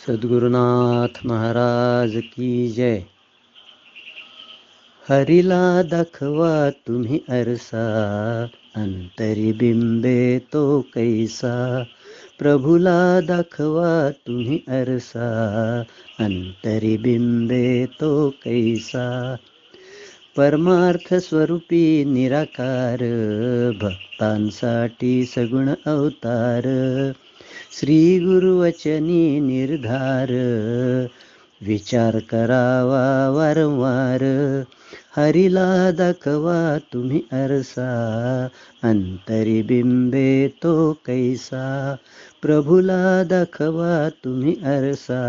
सद्गुरुनाथ महाराज की जय. हरीला दाखवा तुम्ही आरसा, अंतरी बिंबे तो कैसा. प्रभूला दाखवा तुम्ही आरसा, अंतरी बिंबे तो कैसा. परमार्थ स्वरूपी निराकार, भक्तांसाठी सगुण अवतार. श्री गुरुवचनी निर्धार, विचार करावा वारंवार. हरीला दाखवा तुम्ही आरसा, अंतरी बिंबे तो कैसा. प्रभूला दाखवा तुम्ही आरसा,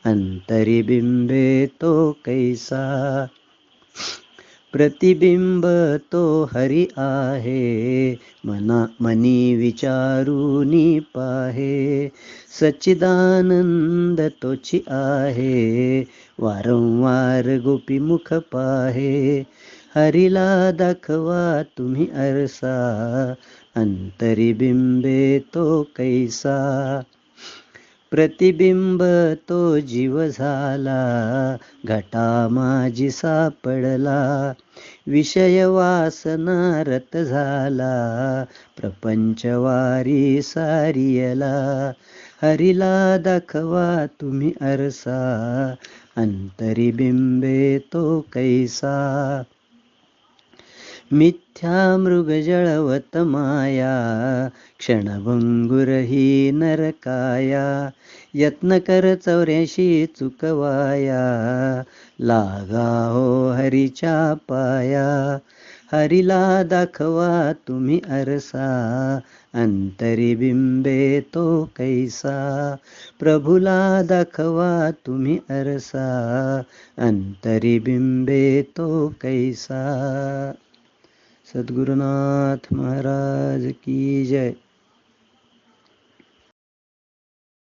अंतरी बिंबे तो कैसा. प्रतिबिंब तो हरी आहे, मनी विचारूनी पाहे. सच्चिदानंद तोची आहे, वारंवार गोपीमुख पाहे. हरीला दाखवा तुम्ही आरसा, अंतरी बिंबे तो कैसा. प्रतिबिंब तो जीव झाला, घटा माझी सापडला. विषय वासना रत झाला, प्रपंचवारी सारियला. हरीला दाखवा तुम्ही आरसा, अंतरी बिंबे तो कैसा. मिथ्या मृग जळवत माया, क्षणभंगुर ही नरकाया. यत्न कर 84 चुकवाया, लागा हो हरीच्या पाया. हरीला दाखवा तुम्ही आरसा, अंतरी बिंबे तो कैसा. प्रभूला दाखवा तुम्ही आरसा, अंतरी बिंबे तो कैसा. सद्गुरुनाथ महाराज की जय.